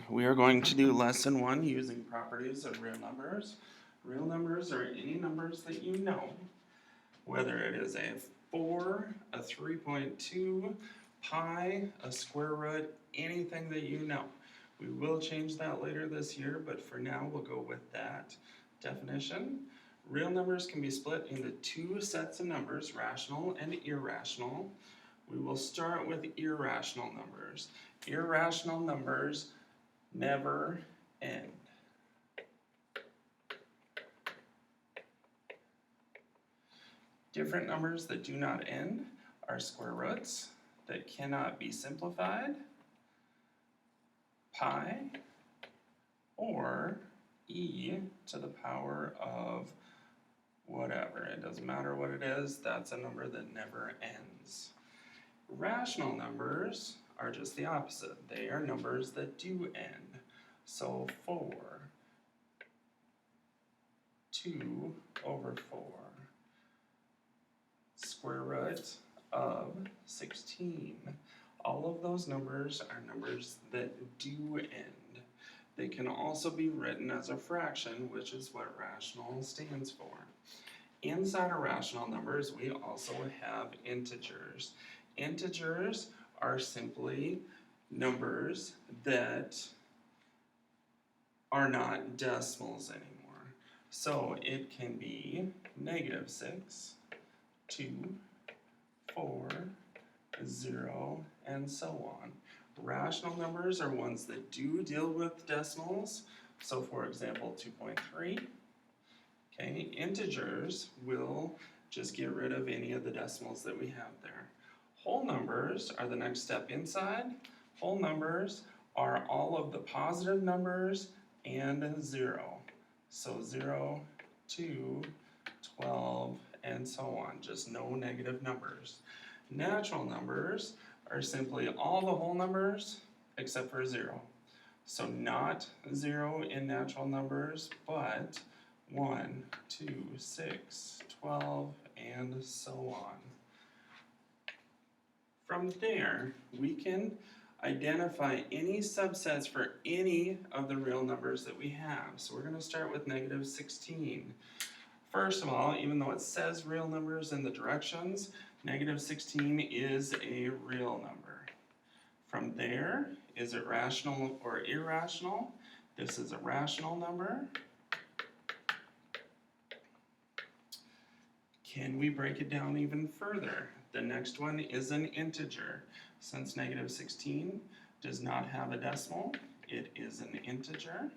we are going to do lesson 1 using properties of real numbers. Real numbers are any numbers that you know, whether it is a 4, a 3.2, pi, a square root, anything that you know. We will change that later this year, but for now we'll go with that definition. Real numbers can be split into two sets of numbers, rational and irrational. We will start with irrational numbers. Irrational numbers never end. Different numbers that do not end are square roots that cannot be simplified, pi, or e to the power of whatever. It doesn't matter what it is, that's a number that never ends. Rational numbers are just the opposite. They are numbers that do end. So 4, 2 over 4, square root of 16. All of those numbers are numbers that do end. They can also be written as a fraction, which is what rational stands for. Inside of rational numbers, we also have integers. Integers are simply numbers that are not decimals anymore. So it can be -6, 2, 4, 0, and so on. Rational numbers are ones that do deal with decimals. So for example, 2.3. Okay, integers will just get rid of any of the decimals that we have there. Whole numbers are the next step inside. Whole numbers are all of the positive numbers and 0. So 0, 2, 12, and so on, just no negative numbers. Natural numbers are simply all the whole numbers except for 0. So not 0 in natural numbers, but 1, 2, 6, 12, and so on. From there, we can identify any subsets for any of the real numbers that we have. So we're going to start with -16. First of all, even though it says real numbers in the directions, -16 is a real number. From there, is it rational or irrational? This is a rational number. Can we break it down even further? The next one is an integer. Since -16 does not have a decimal, it is an integer.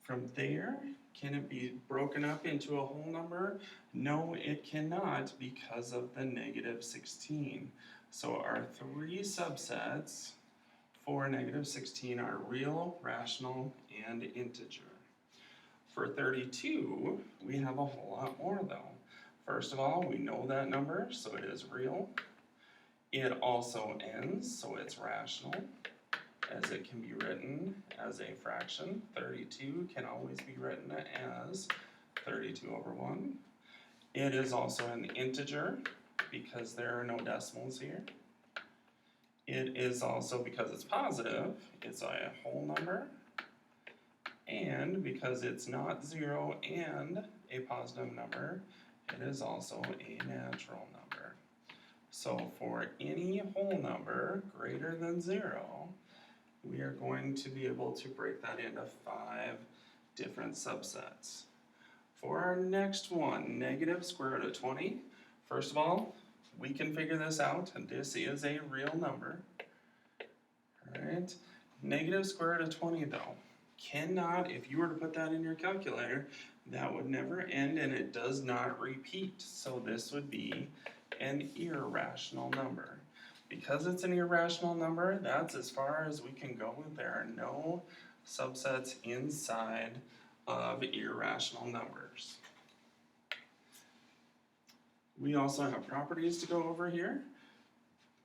From there, can it be broken up into a whole number? No, it cannot because of the -16. So our three subsets for -16 are real, rational, and integer. For 32, we have a whole lot more though. First of all, we know that number, so it is real. It also ends, so it's rational, as it can be written as a fraction. 32 can always be written as 32 over 1. It is also an integer because there are no decimals here. It is also, because it's positive, it's a whole number. And because it's not 0 and a positive number, it is also a natural number. So for any whole number greater than 0, we are going to be able to break that into 5 different subsets. For our next one, -square root of 20, first of all, we can figure this out, and this is a real number. Alright, -square root of 20 though, cannot, if you were to put that in your calculator, that would never end and it does not repeat. So this would be an irrational number. Because it's an irrational number, that's as far as we can go. There are no subsets inside of irrational numbers. We also have properties to go over here.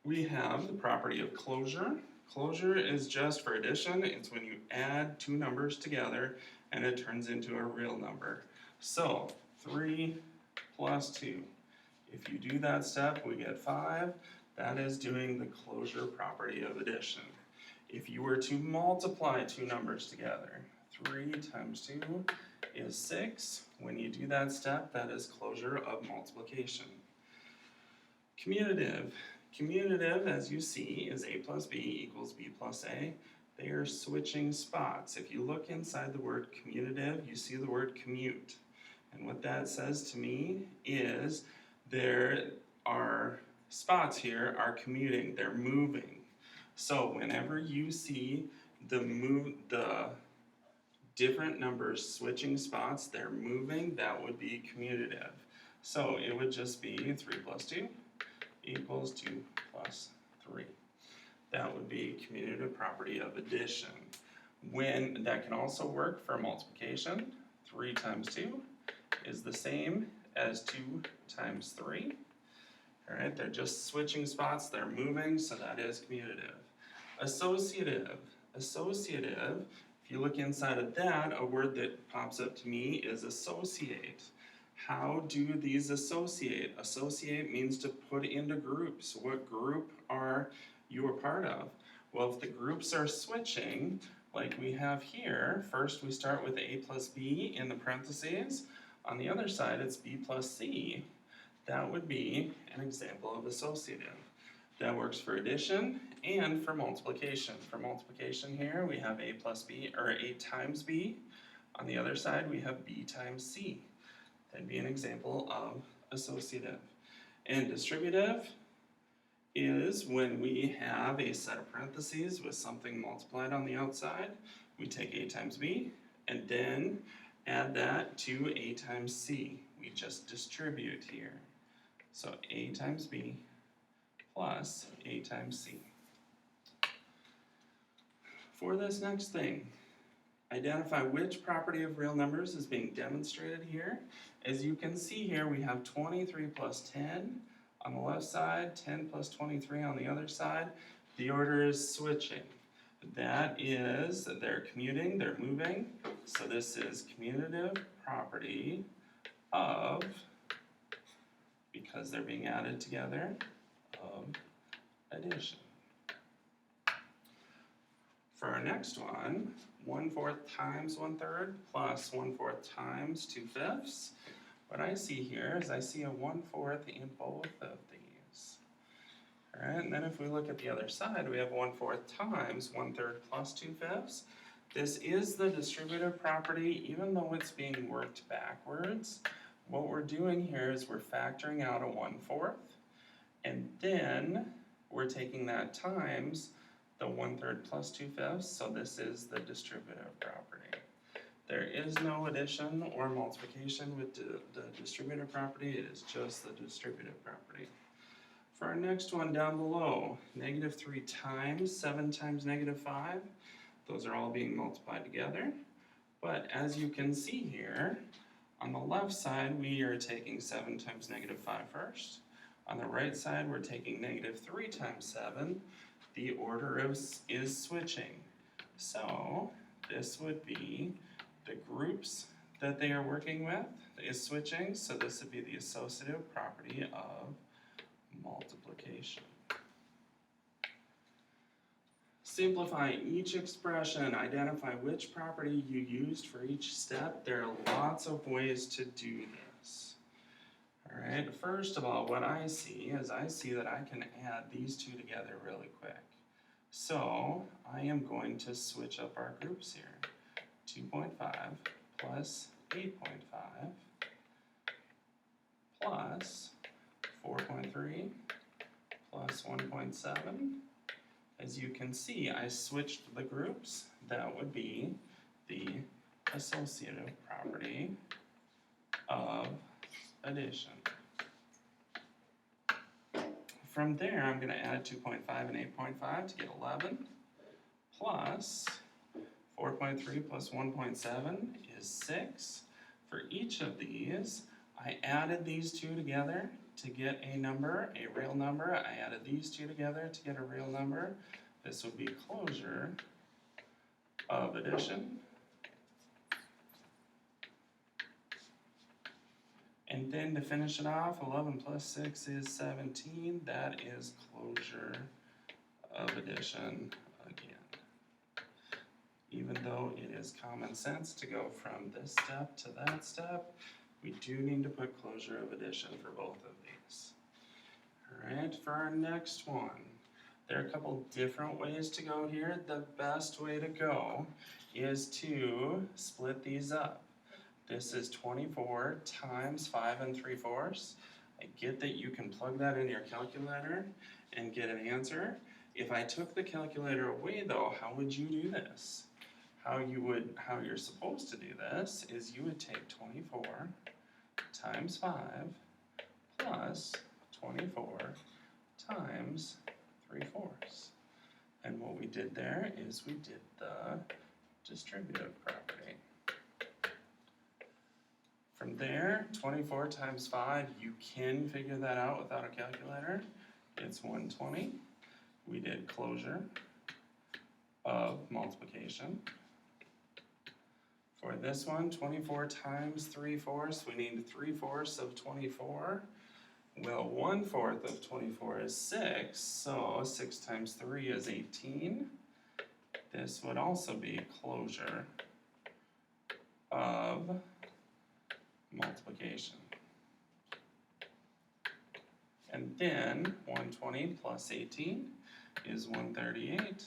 We have the property of closure. Closure is just for addition. It's when you add two numbers together and it turns into a real number. So 3 plus 2. If you do that step, we get 5. That is doing the closure property of addition. If you were to multiply two numbers together, 3 times 2 is 6. When you do that step, that is closure of multiplication. Commutative. Commutative, as you see, is a plus b equals b plus a. They are switching spots. If you look inside the word commutative, you see the word commute. And what that says to me is there are spots here are commuting, they're moving. So whenever you see the different numbers switching spots, they're moving, that would be commutative. So it would just be 3 plus 2 equals 2 plus 3. That would be commutative property of addition. When that can also work for multiplication, 3 times 2 is the same as 2 times 3. All right, they're just switching spots, they're moving, so that is commutative. Associative. Associative, if you look inside of that, a word that pops up to me is associate. How do these associate? Associate means to put into groups. What group are you a part of? Well, if the groups are switching, like we have here, first we start with a plus b in the parentheses. On the other side, it's b plus c. That would be an example of associative. That works for addition and for multiplication. For multiplication here, we have a plus b, or a times b. On the other side, we have b times c. That'd be an example of associative. And distributive is when we have a set of parentheses with something multiplied on the outside. We take a times b and then add that to a times c. We just distribute here. So a times b plus a times c. For this next thing, identify which property of real numbers is being demonstrated here. As you can see here, we have 23 plus 10 on the left side, 10 plus 23 on the other side. The order is switching. That is, they're commuting, they're moving. So this is commutative property of, because they're being added together, of addition. For our next one, 1/4 times 1/3 plus 1/4 times 2/5. What I see here is I see a 1/4 in both of these. All right, and then if we look at the other side, we have 1/4 times 1/3 plus 2/5. This is the distributive property, even though it's being worked backwards. What we're doing here is we're factoring out a 1/4, and then we're taking that times the 1/3 plus 2/5, so this is the distributive property. There is no addition or multiplication with the distributive property, it is just the distributive property. For our next one down below, -3 times 7 times -5, those are all being multiplied together. But as you can see here, on the left side we are taking 7 times -5 first. On the right side we're taking -3 times 7. The order is switching. So this would be the groups that they are working with is switching, so this would be the associative property of multiplication. Simplify each expression, identify which property you used for each step. There are lots of ways to do this. All right, first of all, what I see is I see that I can add these two together really quick. So I am going to switch up our groups here. 2.5 plus 8.5 plus 4.3 plus 1.7. As you can see, I switched the groups. That would be the associative property of addition. From there, I'm going to add 2.5 and 8.5 to get 11, plus 4.3 plus 1.7 is 6. For each of these, I added these two together to get a number, a real number. I added these two together to get a real number. This would be closure of addition. And then to finish it off, 11 plus 6 is 17. That is closure of addition again. Even though it is common sense to go from this step to that step, we do need to put closure of addition for both of these. Alright, for our next one, there are a couple different ways to go here. The best way to go is to split these up. This is 24 times 5 3/4. I get that you can plug that in your calculator and get an answer. If I took the calculator away though, how would you do this? How you're supposed to do this is you would take 24 times 5 plus 24 times 3/4. And what we did there is we did the distributive property. From there, 24 times 5, you can figure that out without a calculator. It's 120. We did closure of multiplication. For this one, 24 times 3/4, we need 3/4 of 24. Well, 1/4 of 24 is 6, so 6 times 3 is 18. This would also be closure of multiplication. And then 120 plus 18 is 138.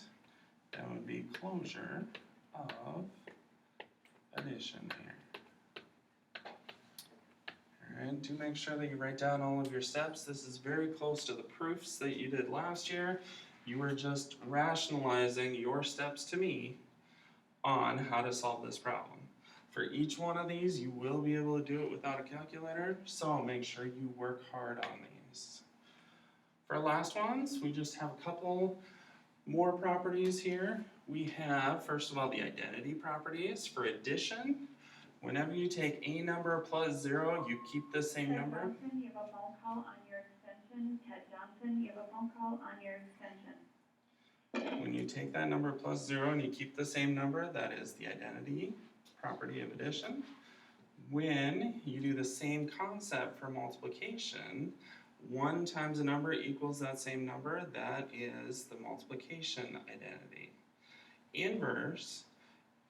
That would be closure of addition here. Alright, do make sure that you write down all of your steps. This is very close to the proofs that you did last year. You were just rationalizing your steps to me on how to solve this problem. For each one of these, you will be able to do it without a calculator, so make sure you work hard on these. For our last ones, we just have a couple more properties here. We have, first of all, the identity properties. For addition, whenever you take a number plus 0, you keep the same number. Ted Johnson, you have a phone call on your extension. Ted Johnson, you have a phone call on your extension. When you take that number plus 0 and you keep the same number, that is the identity property of addition. When you do the same concept for multiplication, 1 times a number equals that same number, that is the multiplication identity. Inverse,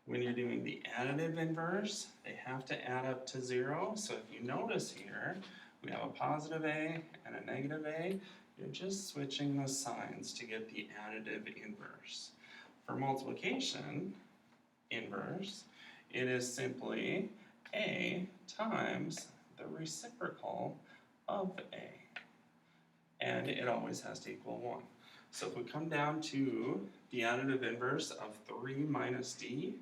when you're doing the additive inverse, they have to add up to 0. So if you notice here, we have a positive A and a negative A. You're just switching the signs to get the additive inverse. For multiplication inverse, it is simply A times the reciprocal of A. And it always has to equal 1. So if we come down to the additive inverse of 3 minus D,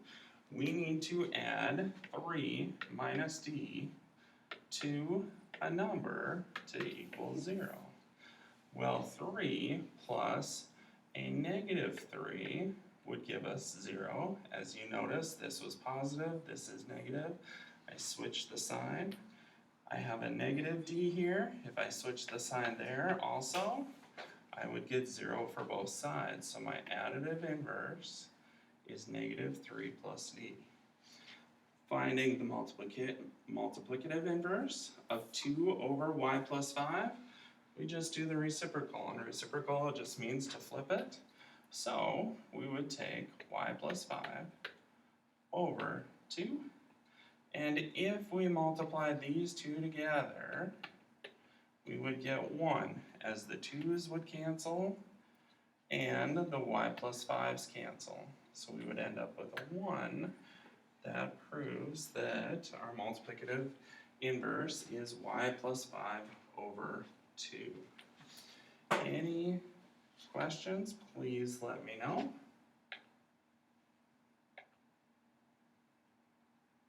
we need to add 3 minus D to a number to equal 0. Well, 3 plus a negative 3 would give us 0. As you notice, this was positive, this is negative. I switch the sign. I have a negative D here. If I switch the sign there also, I would get 0 for both sides. So my additive inverse is negative 3 plus D. Finding the multiplicative inverse of 2 over y plus 5, we just do the reciprocal. And reciprocal just means to flip it. So we would take y plus 5 over 2. And if we multiply these two together, we would get 1, as the 2's would cancel and the y plus 5's cancel. So we would end up with a 1. That proves that our multiplicative inverse is y plus 5 over 2. Any questions, please let me know.